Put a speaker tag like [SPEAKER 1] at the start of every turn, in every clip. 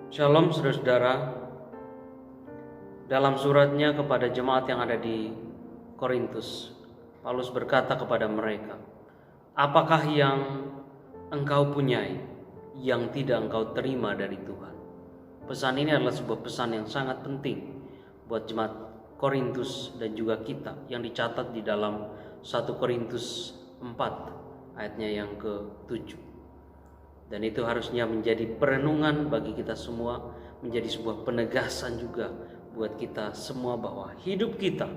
[SPEAKER 1] Shalom saudara-saudara. Dalam suratnya kepada jemaat yang ada di Korintus, Paulus berkata kepada mereka, "Apakah yang engkau punyai yang tidak engkau terima dari Tuhan?" Pesan ini adalah sebuah pesan yang sangat penting buat jemaat Korintus dan juga kita, yang dicatat di dalam 1 Korintus 4 ayatnya yang ke-7. Dan itu harusnya menjadi perenungan bagi kita semua, menjadi sebuah penegasan juga buat kita semua bahwa hidup kita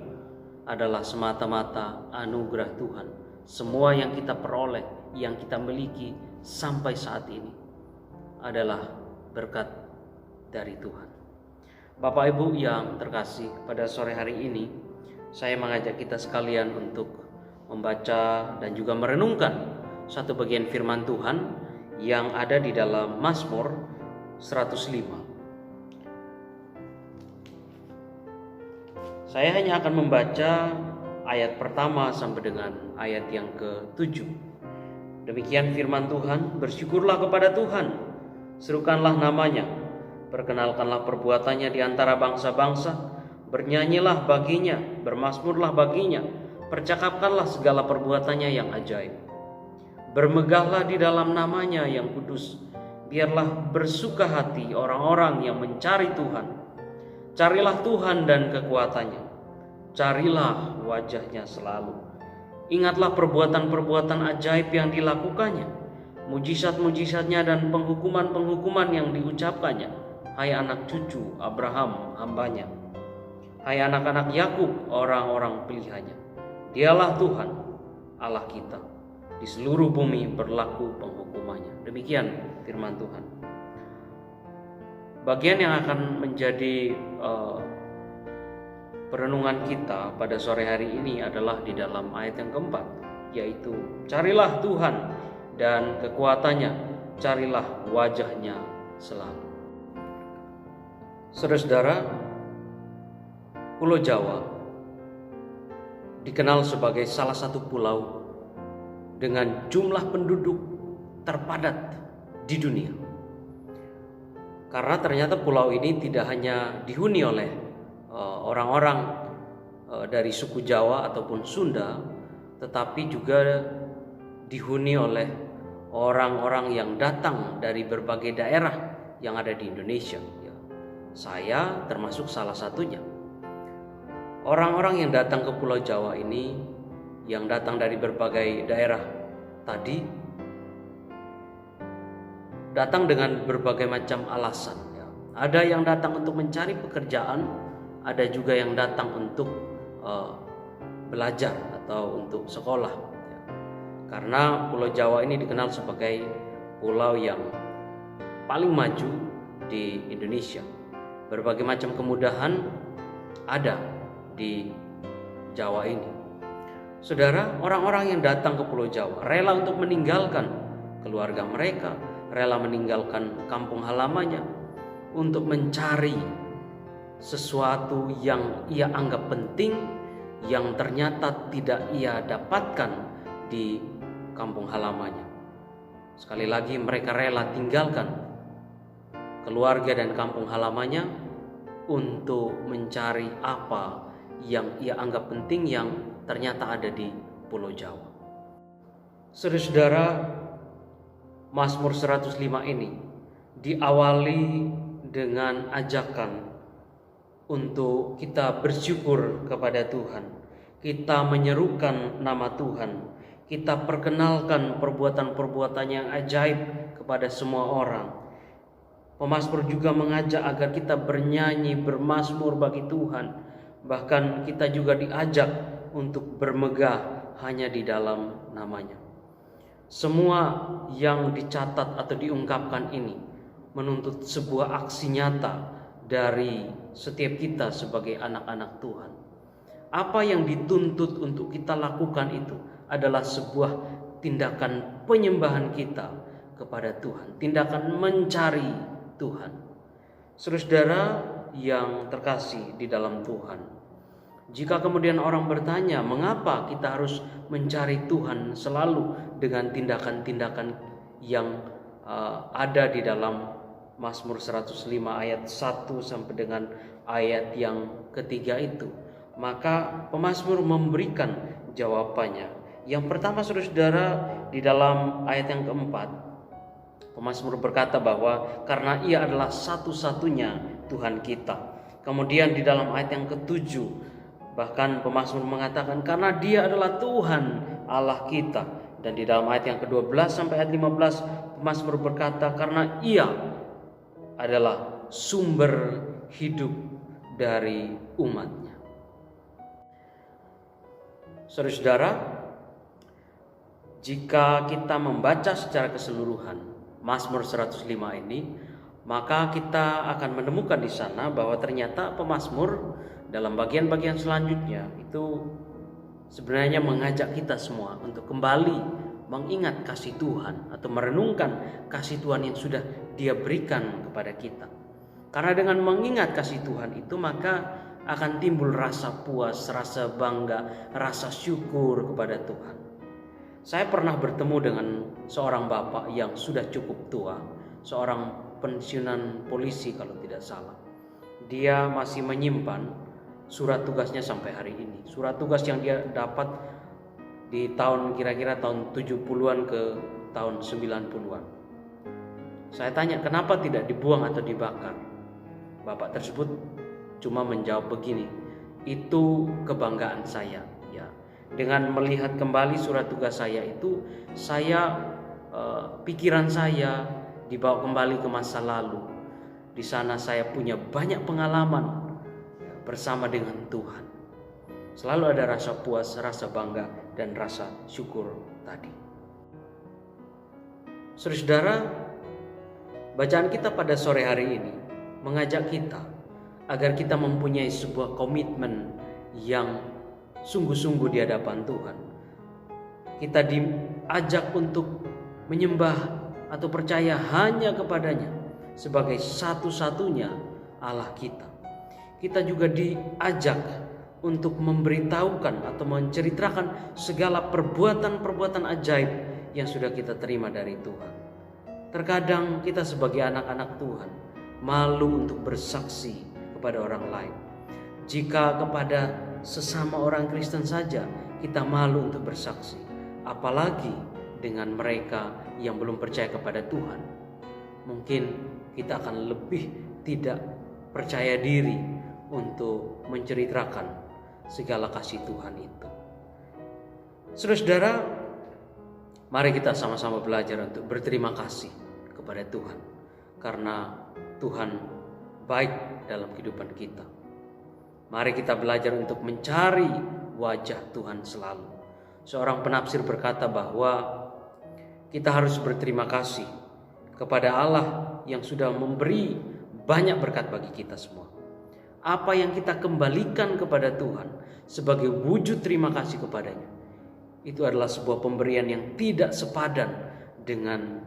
[SPEAKER 1] adalah semata-mata anugerah Tuhan. Semua yang kita peroleh, yang kita miliki sampai saat ini adalah berkat dari Tuhan. Bapak Ibu yang terkasih, pada sore hari ini saya mengajak kita sekalian untuk membaca dan juga merenungkan satu bagian firman Tuhan yang ada di dalam Mazmur 105. Saya hanya akan membaca ayat pertama sampai dengan ayat yang ke-7. Demikian firman Tuhan, "Bersyukurlah kepada Tuhan, serukanlah namanya, perkenalkanlah perbuatannya di antara bangsa-bangsa, bernyanyilah baginya, bermazmurlah baginya, percakapkanlah segala perbuatannya yang ajaib. Bermegahlah di dalam namanya yang kudus. Biarlah bersuka hati orang-orang yang mencari Tuhan. Carilah Tuhan dan kekuatannya. Carilah wajahnya selalu. Ingatlah perbuatan-perbuatan ajaib yang dilakukannya, mujizat-mujizatnya dan penghukuman-penghukuman yang diucapkannya. Hai anak cucu Abraham hambanya. Hai anak-anak Yakub, orang-orang pilihannya. Dialah Tuhan Allah kita. Di seluruh bumi berlaku penghukumannya." Demikian firman Tuhan. Bagian yang akan menjadi perenungan kita pada sore hari ini adalah di dalam ayat yang keempat, yaitu carilah Tuhan dan kekuatannya, carilah wajahnya selalu. Saudara-saudara, Pulau Jawa dikenal sebagai salah satu pulau dengan jumlah penduduk terpadat di dunia. Karena ternyata pulau ini tidak hanya dihuni oleh orang-orang dari suku Jawa ataupun Sunda, tetapi juga dihuni oleh orang-orang yang datang dari berbagai daerah yang ada di Indonesia. Saya termasuk salah satunya. Orang-orang yang datang ke Pulau Jawa ini, yang datang dari berbagai daerah tadi, datang dengan berbagai macam alasan. Ada yang datang untuk mencari pekerjaan, ada juga yang datang untuk belajar atau untuk sekolah. Karena Pulau Jawa ini dikenal sebagai pulau yang paling maju di Indonesia. Berbagai macam kemudahan ada di Jawa ini. Saudara, orang-orang yang datang ke Pulau Jawa rela untuk meninggalkan keluarga mereka, rela meninggalkan kampung halamannya untuk mencari sesuatu yang ia anggap penting, yang ternyata tidak ia dapatkan di kampung halamannya. Sekali lagi, mereka rela tinggalkan keluarga dan kampung halamannya untuk mencari apa yang ia anggap penting, yang ternyata ada di Pulau Jawa. Saudara-saudara, Mazmur 105 ini diawali dengan ajakan untuk kita bersyukur kepada Tuhan. Kita menyerukan nama Tuhan. Kita perkenalkan perbuatan-perbuatan yang ajaib kepada semua orang. Pemazmur juga mengajak agar kita bernyanyi, bermazmur bagi Tuhan. Bahkan kita juga diajak untuk bermegah hanya di dalam namanya. Semua yang dicatat atau diungkapkan ini menuntut sebuah aksi nyata dari setiap kita sebagai anak-anak Tuhan. Apa yang dituntut untuk kita lakukan itu adalah sebuah tindakan penyembahan kita kepada Tuhan, tindakan mencari Tuhan. Saudara yang terkasih di dalam Tuhan, jika kemudian orang bertanya mengapa kita harus mencari Tuhan selalu dengan tindakan-tindakan yang ada di dalam Mazmur 105 ayat 1 sampai dengan ayat yang ketiga itu, maka pemazmur memberikan jawabannya. Yang pertama, saudara-saudara, di dalam ayat yang keempat, pemazmur berkata bahwa karena Ia adalah satu-satunya Tuhan kita. Kemudian di dalam ayat yang ketujuh, bahkan pemazmur mengatakan karena Dia adalah Tuhan Allah kita. Dan di dalam ayat yang ke-12 sampai ayat 15, pemazmur berkata karena Ia adalah sumber hidup dari umatnya. Saudara-saudara, jika kita membaca secara keseluruhan Mazmur 105 ini, maka kita akan menemukan di sana bahwa ternyata pemazmur dalam bagian-bagian selanjutnya itu sebenarnya mengajak kita semua untuk kembali mengingat kasih Tuhan atau merenungkan kasih Tuhan yang sudah Dia berikan kepada kita. Karena dengan mengingat kasih Tuhan itu, maka akan timbul rasa puas, rasa bangga, rasa syukur kepada Tuhan. Saya pernah bertemu dengan seorang bapak yang sudah cukup tua, seorang pensiunan polisi kalau tidak salah. Dia masih menyimpan surat tugasnya sampai hari ini. Surat tugas yang dia dapat di tahun kira-kira tahun 70-an ke tahun 90-an. Saya tanya kenapa tidak dibuang atau dibakar. Bapak tersebut cuma menjawab begini, itu kebanggaan saya. Ya, dengan melihat kembali surat tugas saya itu, pikiran saya dibawa kembali ke masa lalu. Di sana saya punya banyak pengalaman bersama dengan Tuhan. Selalu ada rasa puas, rasa bangga, dan rasa syukur tadi. Saudara-saudara, bacaan kita pada sore hari ini mengajak kita agar kita mempunyai sebuah komitmen yang sungguh-sungguh di hadapan Tuhan. Kita diajak untuk menyembah atau percaya hanya kepadanya sebagai satu-satunya Allah kita. Kita juga diajak untuk memberitahukan atau menceritakan segala perbuatan-perbuatan ajaib yang sudah kita terima dari Tuhan. Terkadang kita sebagai anak-anak Tuhan malu untuk bersaksi kepada orang lain. Jika kepada sesama orang Kristen saja kita malu untuk bersaksi, apalagi dengan mereka yang belum percaya kepada Tuhan. Mungkin kita akan lebih tidak percaya diri untuk menceritakan segala kasih Tuhan itu. Saudara-saudara, mari kita sama-sama belajar untuk berterima kasih kepada Tuhan, karena Tuhan baik dalam kehidupan kita. Mari kita belajar untuk mencari wajah Tuhan selalu. Seorang penafsir berkata bahwa kita harus berterima kasih kepada Allah yang sudah memberi banyak berkat bagi kita semua. Apa yang kita kembalikan kepada Tuhan sebagai wujud terima kasih kepadanya, itu adalah sebuah pemberian yang tidak sepadan dengan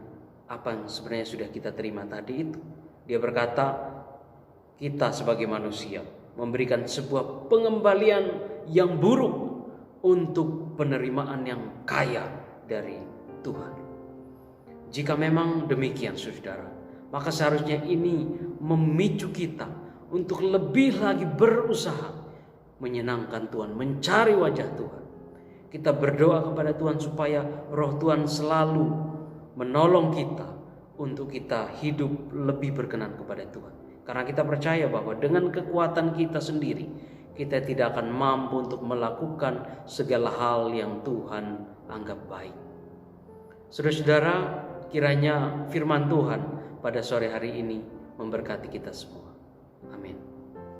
[SPEAKER 1] apa yang sebenarnya sudah kita terima tadi itu. Dia berkata, kita sebagai manusia memberikan sebuah pengembalian yang buruk untuk penerimaan yang kaya dari Tuhan. Jika memang demikian, saudara, maka seharusnya ini memicu kita untuk lebih lagi berusaha menyenangkan Tuhan, mencari wajah Tuhan. Kita berdoa kepada Tuhan supaya Roh Tuhan selalu menolong kita untuk kita hidup lebih berkenan kepada Tuhan. Karena kita percaya bahwa dengan kekuatan kita sendiri, kita tidak akan mampu untuk melakukan segala hal yang Tuhan anggap baik. Saudara-saudara, kiranya firman Tuhan pada sore hari ini memberkati kita semua.